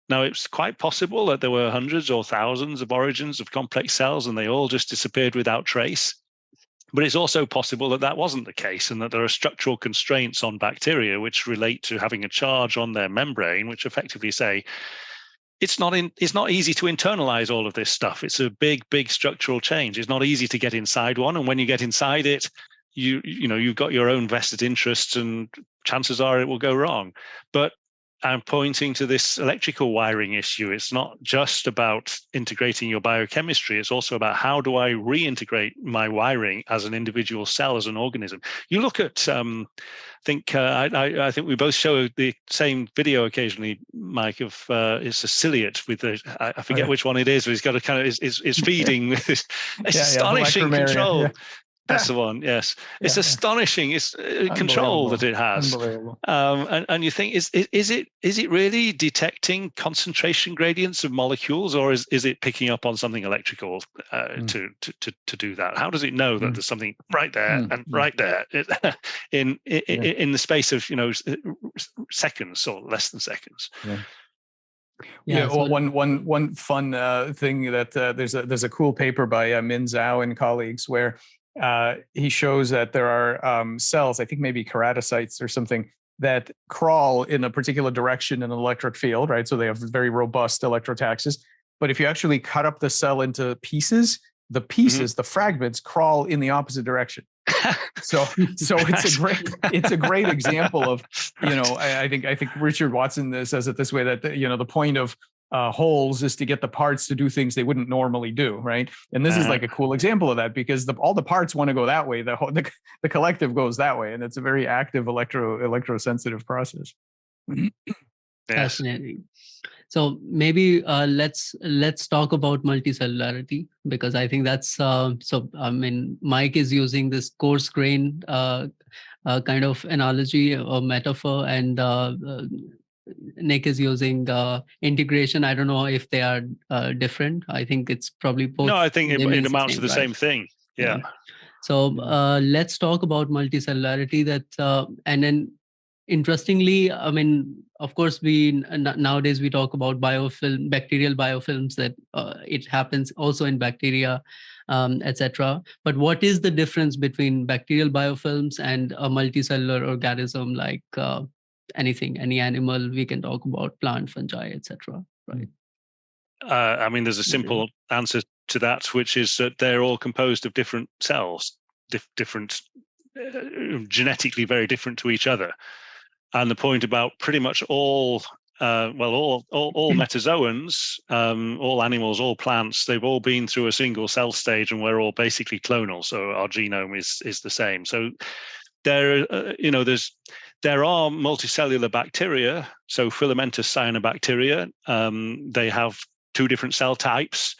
Now, it's quite possible that there were hundreds or thousands of origins of complex cells and they all just disappeared without trace. But it's also possible that that wasn't the case, and that there are structural constraints on bacteria which relate to having a charge on their membrane, which effectively say it's not easy to internalize all of this stuff. It's a big structural change. It's not easy to get inside one, and when you get inside it, you've got your own vested interests, and chances are it will go wrong. But I'm pointing to this electrical wiring issue. It's not just about integrating your biochemistry. It's also about how do I reintegrate my wiring as an individual cell, as an organism. You look at, I think we both show the same video occasionally, Mike, of it's a ciliate with I forget which one it is, but he's got a kind of is feeding with this astonishing control. Yeah. That's the one. Yes, it's astonishing. It's control that it has. Unbelievable. And you think, is it really detecting concentration gradients of molecules, or is it picking up on something electrical to do that? How does it know that there's something right there and right there in the space of seconds or less than seconds? Yeah. Well, one fun thing that there's a cool paper by Min Zhao and colleagues where he shows that there are cells, I think maybe keratocytes or something, that crawl in a particular direction in an electric field, right? So they have very robust electrotaxis. But if you actually cut up the cell into pieces, the fragments crawl in the opposite direction. So it's a great example of, I think Richard Watson says it this way, that the point of holes is to get the parts to do things they wouldn't normally do, right? And this is like a cool example of that, because all the parts want to go that way, the collective goes that way, and it's a very active electrosensitive process. Fascinating. So maybe let's talk about multicellularity, because I think that's Mike is using this coarse grain kind of analogy or metaphor, and Nick is using integration. I don't know if they are different. I think it's probably both. No, I think it amounts to the same thing. Yeah. So let's talk about multicellularity. And then interestingly, of course, nowadays we talk about bacterial biofilms, that it happens also in bacteria, etc. But what is the difference between bacterial biofilms and a multicellular organism like any animal we can talk about, plant, fungi, etc. Right? There's a simple answer to that, which is that they're all composed of different cells, different, genetically very different to each other. And the point about pretty much all metazoans, all animals, all plants, they've all been through a single cell stage, and we're all basically clonal. So our genome is the same. So there are multicellular bacteria. So filamentous cyanobacteria, they have two different cell types.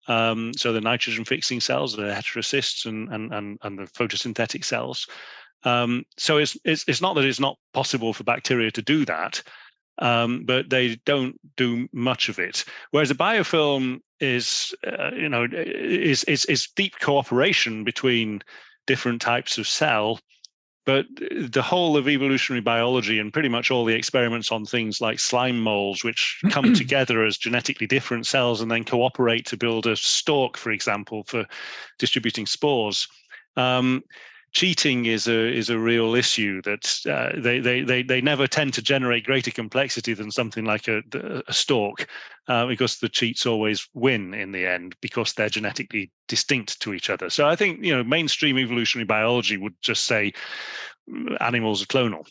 So the nitrogen fixing cells, the heterocysts, and the photosynthetic cells. So it's not that it's not possible for bacteria to do that, but they don't do much of it. Whereas a biofilm is deep cooperation between different types of cell. But the whole of evolutionary biology and pretty much all the experiments on things like slime molds, which come together as genetically different cells and then cooperate to build a stalk, for example, for distributing spores. Cheating is a real issue. That they never tend to generate greater complexity than something like a stalk, because the cheats always win in the end, because they're genetically distinct to each other. So I think mainstream evolutionary biology would just say animals are clonal.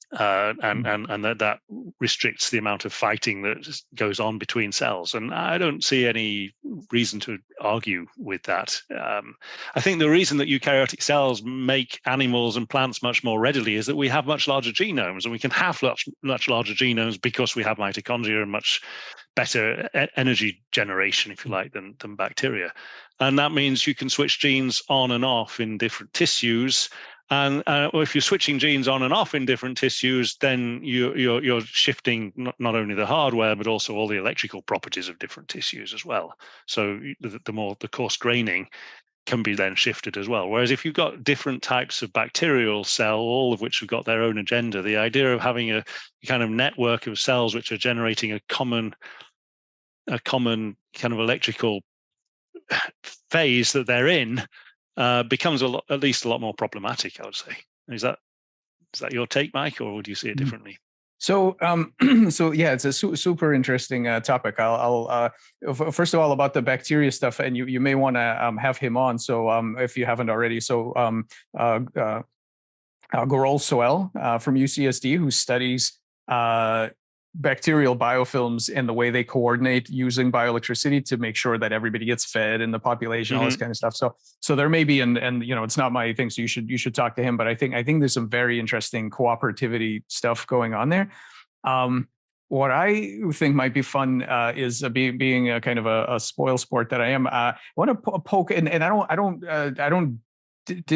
And that restricts the amount of fighting that goes on between cells. And I don't see any reason to argue with that. I think the reason that eukaryotic cells make animals and plants much more readily is that we have much larger genomes, and we can have much larger genomes because we have mitochondria and much better energy generation, if you like, than bacteria. And that means you can switch genes on and off in different tissues. And if you're switching genes on and off in different tissues, then you're shifting not only the hardware, but also all the electrical properties of different tissues as well. So the coarse graining can be then shifted as well. Whereas if you've got different types of bacterial cell, all of which have got their own agenda, the idea of having a kind of network of cells which are generating a common kind of electrical phase that they're in becomes at least a lot more problematic, I would say. Is that your take, Mike, or would you see it differently? So, so yeah, it's a super interesting topic. I'll first of all about the bacteria stuff, and you may want to have him on. So, if you haven't already, so Gorol Soel from UCSD, who studies bacterial biofilms and the way they coordinate using bioelectricity to make sure that everybody gets fed in the population, all this kind of stuff. So there may be, and it's not my thing, so you should talk to him. But I think there's some very interesting cooperativity stuff going on there. What I think might be fun is being a kind of a spoil sport that I am. I want to poke, and I don't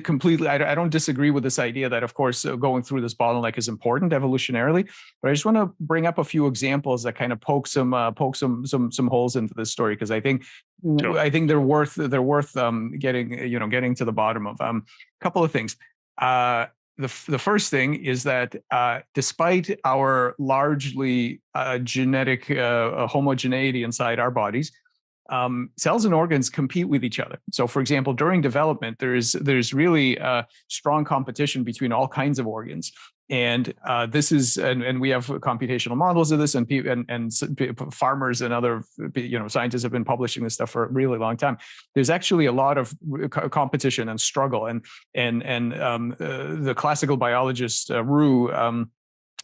completely. I don't disagree with this idea that, of course, going through this bottleneck is important evolutionarily. But I just want to bring up a few examples that kind of poke some holes into this story, because I think they're worth getting to the bottom of. A couple of things. The first thing is that despite our largely genetic homogeneity inside our bodies, cells and organs compete with each other. So, for example, during development, there's really strong competition between all kinds of organs, and this is and we have computational models of this, and farmers and other scientists have been publishing this stuff for a really long time. There's actually a lot of competition and struggle, and the classical biologist Roux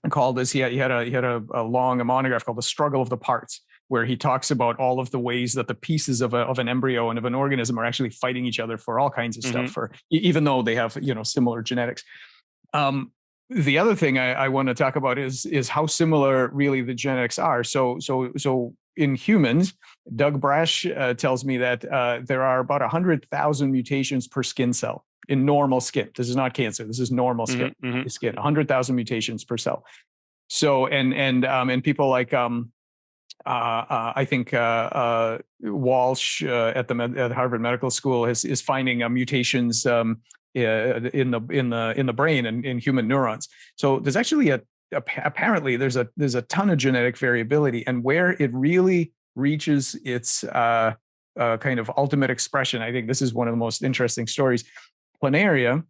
called this. He had a long monograph called "The Struggle of the Parts," where he talks about all of the ways that the pieces of an embryo and of an organism are actually fighting each other for all kinds of stuff, even though they have similar genetics. The other thing I want to talk about is how similar really the genetics are. So in humans, Doug Brash tells me that there are about 100,000 mutations per skin cell in normal skin. This is not cancer. This is normal skin. 100,000 mutations per cell. So and people like I think Walsh at the Harvard Medical School is finding mutations in the brain and in human neurons. So there's actually apparently there's a ton of genetic variability, and where it really reaches its kind of ultimate expression, I think this is one of the most interesting stories. Planaria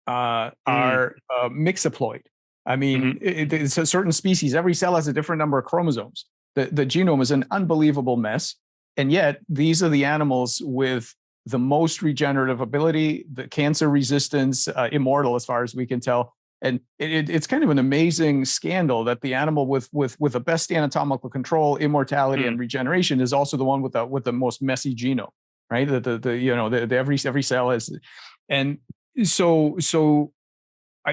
are mixoploid. I mean, it's a certain species. Every cell has a different number of chromosomes. The genome is an unbelievable mess, and yet these are the animals with the most regenerative ability, the cancer resistance, immortal as far as we can tell. And it's kind of an amazing scandal that the animal with the best anatomical control, immortality, and regeneration is also the one with the most messy genome, right? Every cell is, and so.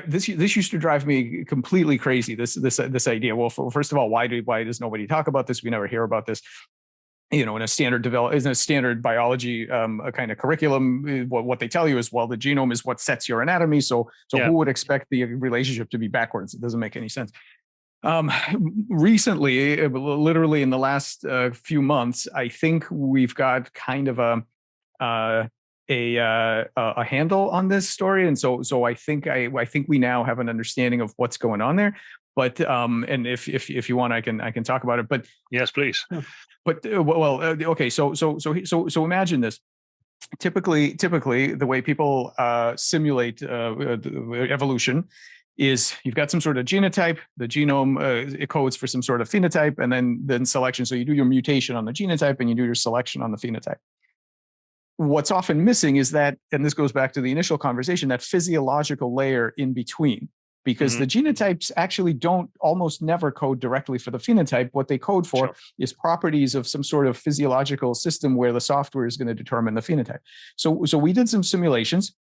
This used to drive me completely crazy. This idea. Well, first of all, why does nobody talk about this? We never hear about this. In a standard biology a kind of curriculum. What they tell you is, well, the genome is what sets your anatomy. So who would expect the relationship to be backwards? It doesn't make any sense. Recently, literally in the last few months, I think we've got kind of a handle on this story, and so I think we now have an understanding of what's going on there. But and if you want, I can talk about it. But yes, please. But okay. So imagine this. Typically, the way people simulate evolution is you've got some sort of genotype. The genome it codes for some sort of phenotype, and then selection. So you do your mutation on the genotype, and you do your selection on the phenotype. What's often missing is that, and this goes back to the initial conversation, that physiological layer in between, because the genotypes actually don't almost never code directly for the phenotype. What they code for is properties of some sort of physiological system where the software is going to determine the phenotype. So we did some simulations,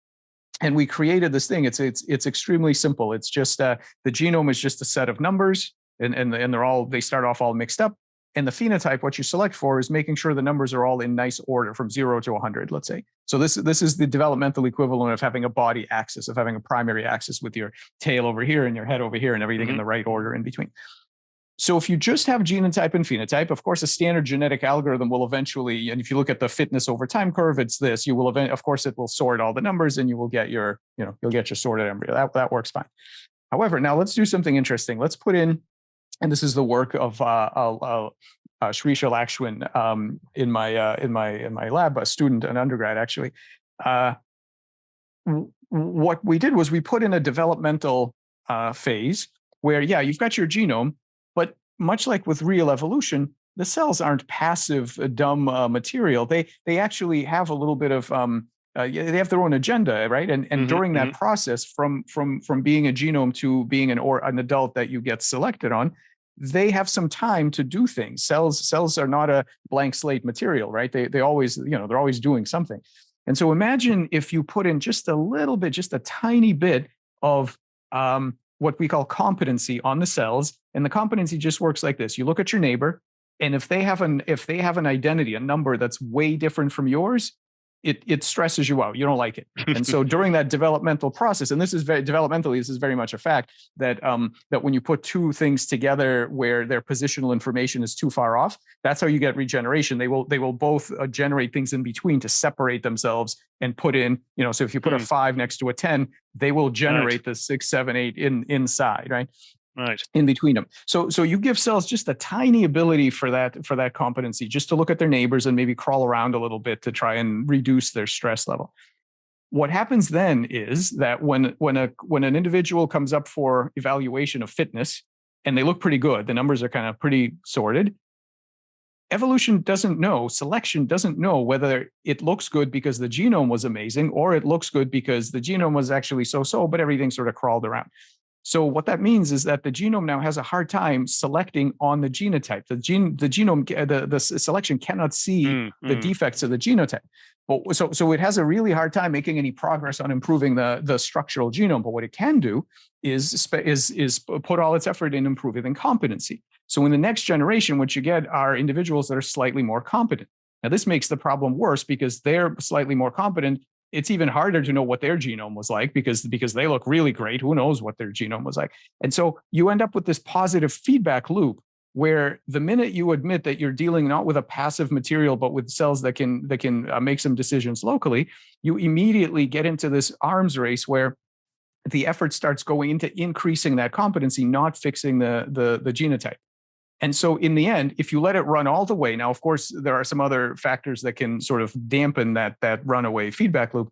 and we created this thing. It's extremely simple. It's just the genome is just a set of numbers, and they start off all mixed up. And the phenotype, what you select for, is making sure the numbers are all in nice order from 0 to 100, let's say. So this is the developmental equivalent of having a body axis, of having a primary axis with your tail over here and your head over here and everything in the right order in between. So if you just have genotype and phenotype, of course, a standard genetic algorithm will eventually, and if you look at the fitness over time curve, it's this. You will of course, it will sort all the numbers, and you will get your, you'll get your sorted embryo. That works fine. However, now let's do something interesting. Let's put in, and this is the work of Shrisha Lakshman in my lab, a student, an undergrad actually. What we did was we put in a developmental phase where, yeah, you've got your genome, but much like with real evolution, the cells aren't passive, dumb material. They actually have a little bit of they have their own agenda, right? And during that process, from being a genome to being an adult that you get selected on, they have some time to do things. Cells are not a blank slate material, right? They always, they're always doing something. And so imagine if you put in just a little bit, just a tiny bit of what we call competency on the cells. And the competency just works like this. You look at your neighbor, and if they have an identity, a number that's way different from yours, it stresses you out. You don't like it. And so during that developmental process, and this is very much a fact, that that when you put two things together where their positional information is too far off, that's how you get regeneration. They will both generate things in between to separate themselves and put in, so if you put a 5 next to a 10, they will generate the 6, 7, 8 inside, right? Right. In between them. So you give cells just a tiny ability for that competency, just to look at their neighbors and maybe crawl around a little bit to try and reduce their stress level. What happens then is that when an individual comes up for evaluation of fitness and they look pretty good, the numbers are kind of pretty sorted, selection doesn't know whether it looks good because the genome was amazing or it looks good because the genome was actually so-so, but everything sort of crawled around. So what that means is that the genome now has a hard time selecting on the genotype. The selection cannot see the defects of the genotype. But so it has a really hard time making any progress on improving the structural genome. But what it can do is put all its effort in improving the competency. So in the next generation, what you get are individuals that are slightly more competent. Now, this makes the problem worse because they're slightly more competent. It's even harder to know what their genome was like because they look really great. Who knows what their genome was like? And so you end up with this positive feedback loop where the minute you admit that you're dealing not with a passive material, but with cells that can make some decisions locally, you immediately get into this arms race where the effort starts going into increasing that competency, not fixing the genotype. And so in the end, if you let it run all the way, now, of course, there are some other factors that can sort of dampen that runaway feedback loop.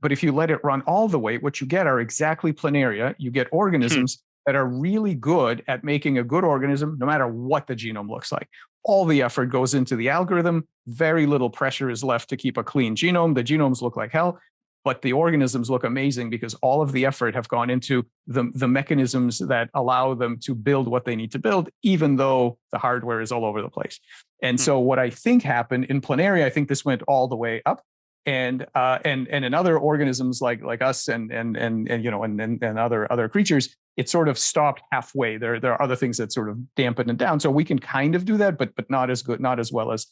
But if you let it run all the way, what you get are exactly planaria. You get organisms that are really good at making a good organism, no matter what the genome looks like. All the effort goes into the algorithm. Very little pressure is left to keep a clean genome. The genomes look like hell, but the organisms look amazing because all of the effort have gone into the mechanisms that allow them to build what they need to build, even though the hardware is all over the place. And so what I think happened in planaria, I think this went all the way up. And in other organisms like us and other creatures, it sort of stopped halfway. There are other things that sort of dampen it down. So we can kind of do that, but not as good, not as well as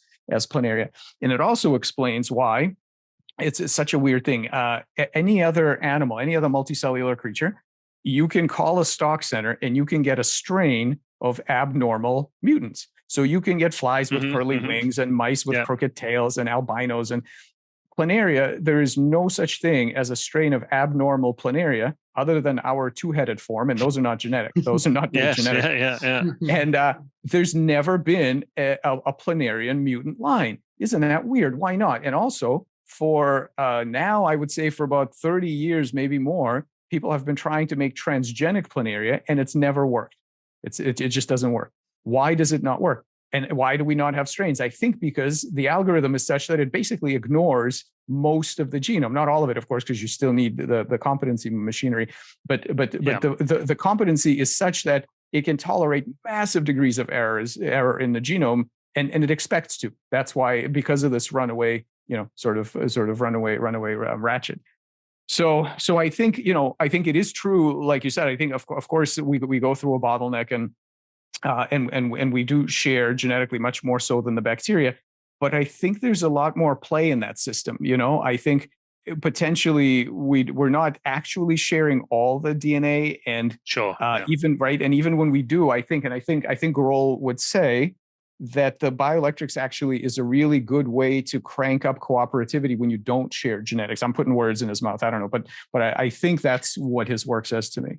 planaria. And it also explains why it's such a weird thing. Any other animal, any other multicellular creature, you can call a stock center and you can get a strain of abnormal mutants. So you can get flies with curly wings and mice with crooked tails and albinos and planaria. There is no such thing as a strain of abnormal planaria other than our two-headed form, and those are not genetic. Those are not genetic. And there's never been a planarian mutant line. Isn't that weird? Why not? And also, for now, I would say for about 30 years, maybe more, people have been trying to make transgenic planaria, and it's never worked. It just doesn't work. Why does it not work? And why do we not have strains? I think because the algorithm is such that it basically ignores most of the genome, not all of it, of course, because you still need the competency machinery. But the competency is such that it can tolerate massive degrees of error in the genome, and it expects to. That's why, because of this runaway, sort of runaway ratchet. So I think it is true, like you said. I think of course we go through a bottleneck and we do share genetically much more so than the bacteria. But I think there's a lot more play in that system. I think potentially we're not actually sharing all the DNA, and even when we do, I think Grohl would say that the bioelectrics actually is a really good way to crank up cooperativity when you don't share genetics. I'm putting words in his mouth. I don't know, but I think that's what his work says to me.